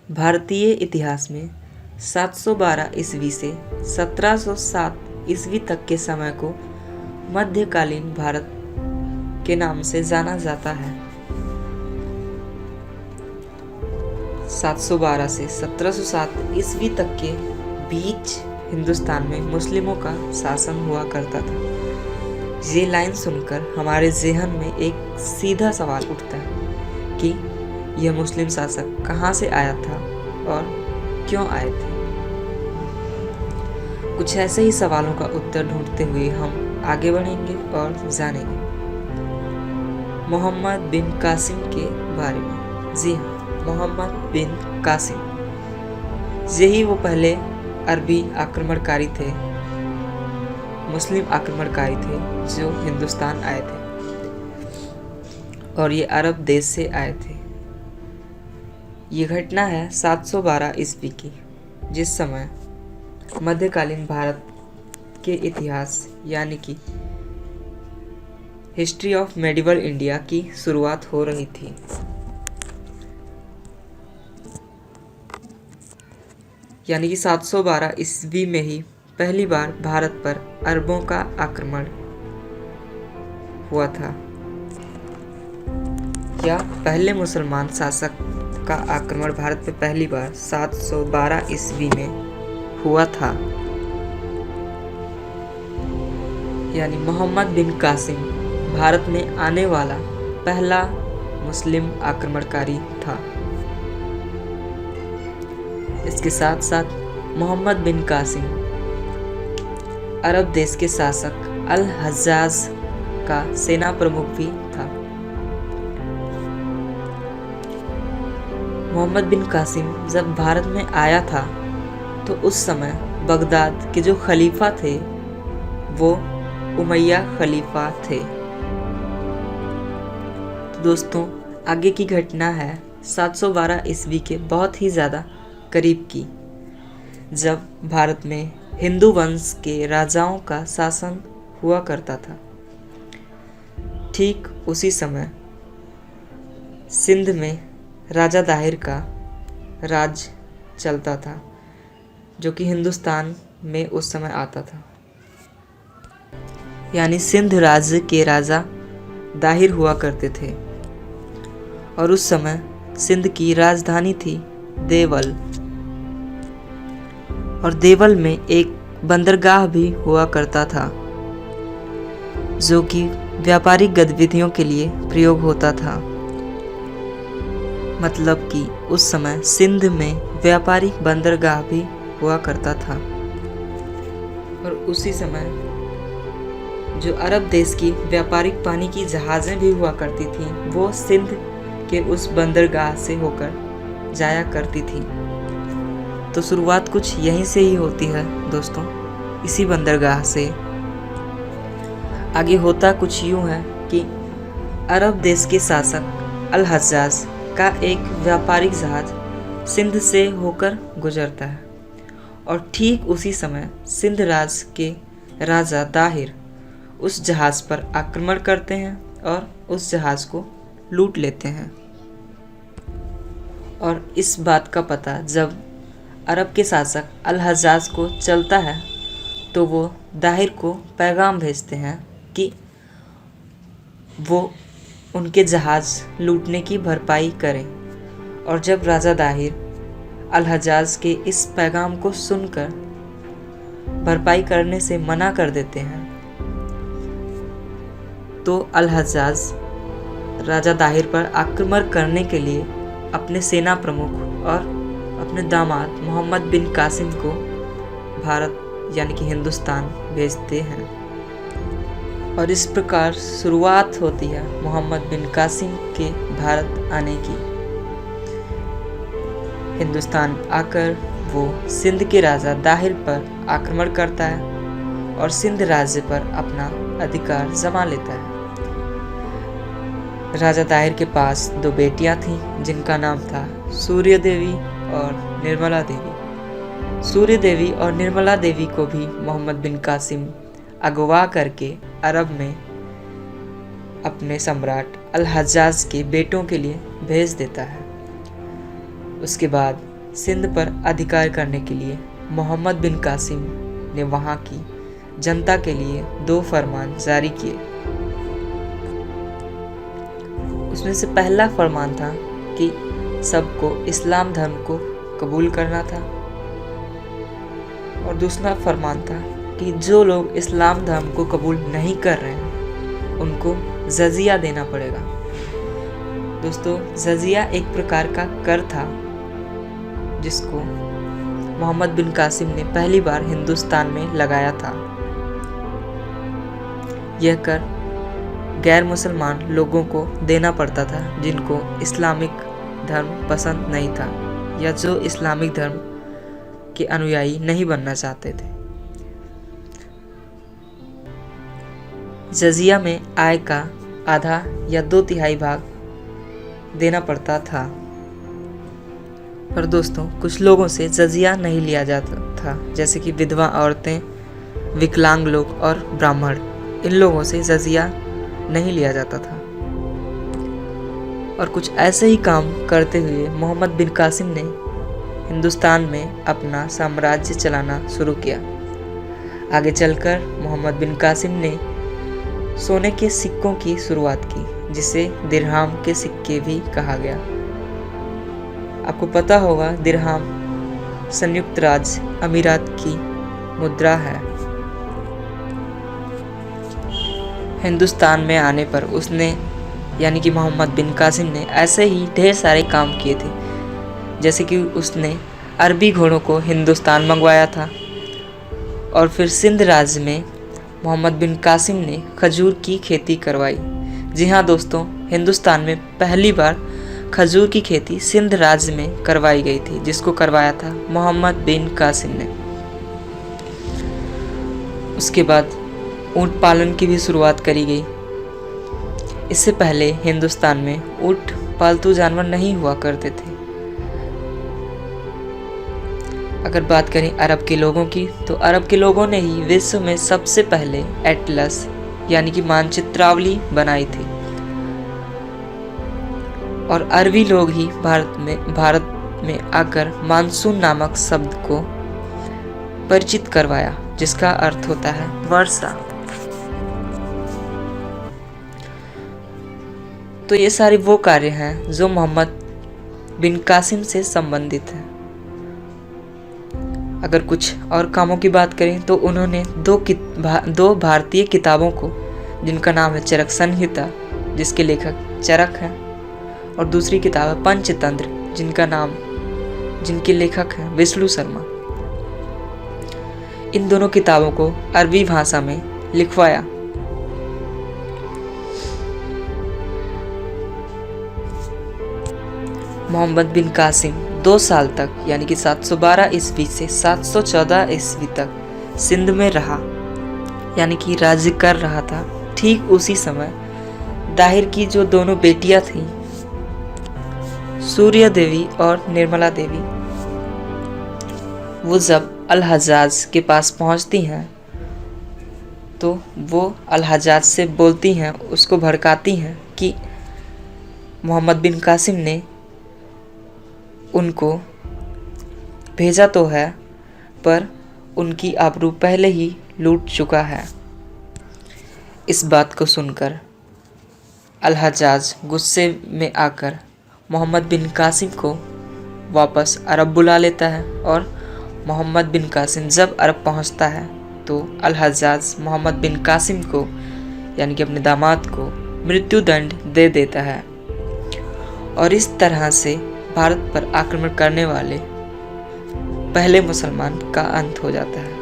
भारतीय इतिहास में 712 ईस्वी से 1707 ईस्वी तक के समय को मध्यकालीन भारत के नाम से जाना जाता है। 712 से 1707 ईस्वी तक के बीच हिंदुस्तान में मुस्लिमों का शासन हुआ करता था। ये लाइन सुनकर हमारे ज़हन में एक सीधा सवाल उठता है कि यह मुस्लिम शासक कहाँ से आया था और क्यों आए थे। कुछ ऐसे ही सवालों का उत्तर ढूंढते हुए हम आगे बढ़ेंगे और जानेंगे मोहम्मद बिन कासिम के बारे में। जी हाँ, मोहम्मद बिन कासिम, यही वो पहले अरबी आक्रमणकारी थे, मुस्लिम आक्रमणकारी थे जो हिंदुस्तान आए थे और ये अरब देश से आए थे। ये घटना है 712 ईस्वी की, जिस समय मध्यकालीन भारत के इतिहास यानी कि हिस्ट्री ऑफ मेडिवल इंडिया की शुरुआत हो रही थी। यानी कि 712 ईस्वी में ही पहली बार भारत पर अरबों का आक्रमण हुआ था, या पहले मुसलमान शासक का आक्रमण भारत पे पहली बार 712 ईस्वी में हुआ था। यानी मोहम्मद बिन कासिम भारत में आने वाला पहला मुस्लिम आक्रमणकारी था। इसके साथ साथ मोहम्मद बिन कासिम अरब देश के शासक अल हज्जाज का सेना प्रमुख भी था। मोहम्मद बिन कासिम जब भारत में आया था तो उस समय बगदाद के जो खलीफा थे वो उमैया खलीफा थे। तो दोस्तों, आगे की घटना है 712 ईस्वी के बहुत ही ज़्यादा करीब की, जब भारत में हिंदू वंश के राजाओं का शासन हुआ करता था। ठीक उसी समय सिंध में राजा दाहिर का राज चलता था, जो कि हिंदुस्तान में उस समय आता था। यानी सिंध राज्य के राजा दाहिर हुआ करते थे और उस समय सिंध की राजधानी थी देवल, और देवल में एक बंदरगाह भी हुआ करता था जो कि व्यापारिक गतिविधियों के लिए प्रयोग होता था। मतलब कि उस समय सिंध में व्यापारिक बंदरगाह भी हुआ करता था। और उसी समय जो अरब देश की व्यापारिक पानी की जहाज़ें भी हुआ करती थीं, वो सिंध के उस बंदरगाह से होकर जाया करती थी। तो शुरुआत कुछ यहीं से ही होती है दोस्तों, इसी बंदरगाह से। आगे होता कुछ यूँ है कि अरब देश के शासक अल हज्जाज का एक व्यापारिक जहाज सिंध से होकर गुजरता है, और ठीक उसी समय सिंध राज के राजा दाहिर उस जहाज़ पर आक्रमण करते हैं और उस जहाज़ को लूट लेते हैं। और इस बात का पता जब अरब के शासक अल हज्जाज को चलता है तो वो दाहिर को पैगाम भेजते हैं कि वो उनके जहाज़ लूटने की भरपाई करें। और जब राजा दाहिर अल हज्जाज के इस पैगाम को सुनकर भरपाई करने से मना कर देते हैं, तो अल हज्जाज राजा दाहिर पर आक्रमण करने के लिए अपने सेना प्रमुख और अपने दामाद मोहम्मद बिन कासिम को भारत यानी कि हिंदुस्तान भेजते हैं। और इस प्रकार शुरुआत होती है मोहम्मद बिन कासिम के भारत आने की। हिंदुस्तान आकर वो सिंध के राजा दाहिर पर आक्रमण करता है और सिंध राज्य पर अपना अधिकार जमा लेता है। राजा दाहिर के पास दो बेटियां थीं जिनका नाम था सूर्य देवी और निर्मला देवी। सूर्य देवी और निर्मला देवी को भी मोहम्मद बिन कासिम अगवा करके अरब में अपने सम्राट अल हज्जाज के बेटों के लिए भेज देता है। उसके बाद सिंध पर अधिकार करने के लिए मोहम्मद बिन कासिम ने वहाँ की जनता के लिए 2 फरमान जारी किए। उसमें से पहला फरमान था कि सबको इस्लाम धर्म को कबूल करना था, और दूसरा फरमान था कि जो लोग इस्लाम धर्म को कबूल नहीं कर रहे हैं उनको जजिया देना पड़ेगा। दोस्तों, जजिया एक प्रकार का कर था जिसको मोहम्मद बिन कासिम ने पहली बार हिंदुस्तान में लगाया था। यह कर गैर मुसलमान लोगों को देना पड़ता था जिनको इस्लामिक धर्म पसंद नहीं था या जो इस्लामिक धर्म के अनुयायी नहीं बनना चाहते थे। जजिया में आय का आधा या 2/3 भाग देना पड़ता था। पर दोस्तों, कुछ लोगों से जजिया नहीं लिया जाता था, जैसे कि विधवा औरतें, विकलांग लोग और ब्राह्मण। इन लोगों से जजिया नहीं लिया जाता था। और कुछ ऐसे ही काम करते हुए मोहम्मद बिन कासिम ने हिंदुस्तान में अपना साम्राज्य चलाना शुरू किया। आगे चलकर मोहम्मद बिन कासिम ने सोने के सिक्कों की शुरुआत की, जिसे दिरहाम के सिक्के भी कहा गया। आपको पता होगा, दिरहाम संयुक्त राज्य अमीरात की मुद्रा है। हिंदुस्तान में आने पर उसने यानी कि मोहम्मद बिन कासिम ने ऐसे ही ढेर सारे काम किए थे, जैसे कि उसने अरबी घोड़ों को हिंदुस्तान मंगवाया था, और फिर सिंध राज्य में मोहम्मद बिन कासिम ने खजूर की खेती करवाई। जी हाँ दोस्तों, हिंदुस्तान में पहली बार खजूर की खेती सिंध राज्य में करवाई गई थी, जिसको करवाया था मोहम्मद बिन कासिम ने। उसके बाद ऊँट पालन की भी शुरुआत करी गई। इससे पहले हिंदुस्तान में ऊँट पालतू जानवर नहीं हुआ करते थे। अगर बात करें अरब के लोगों की, तो अरब के लोगों ने ही विश्व में सबसे पहले एटलस यानी कि मानचित्रावली बनाई थी, और अरबी लोग ही भारत में आकर मानसून नामक शब्द को परिचित करवाया, जिसका अर्थ होता है वर्षा। तो ये सारे वो कार्य हैं जो मोहम्मद बिन कासिम से संबंधित हैं। अगर कुछ और कामों की बात करें तो उन्होंने दो भारतीय किताबों को, जिनका नाम है चरक संहिता, जिसके लेखक चरक हैं, और दूसरी किताब है पंचतंत्र, जिनके लेखक हैं विष्णु शर्मा। इन दोनों किताबों को अरबी भाषा में लिखवाया। मोहम्मद बिन कासिम 2 साल तक यानी कि 712 ईस्वी से 714 ईस्वी तक सिंध में रहा, यानी कि राज्य कर रहा था। ठीक उसी समय दाहिर की जो दोनों बेटियां थीं, सूर्य देवी और निर्मला देवी, वो जब अल हज्जाज के पास पहुंचती हैं तो वो अल हज्जाज से बोलती हैं, उसको भड़काती हैं कि मोहम्मद बिन कासिम ने उनको भेजा तो है, पर उनकी आबरू पहले ही लूट चुका है। इस बात को सुनकर अल हज्जाज गुस्से में आकर मोहम्मद बिन कासिम को वापस अरब बुला लेता है, और मोहम्मद बिन कासिम जब अरब पहुंचता है तो अल हज्जाज मोहम्मद बिन कासिम को यानी कि अपने दामाद को मृत्यु दंड दे देता है, और इस तरह से भारत पर आक्रमण करने वाले पहले मुसलमान का अंत हो जाता है।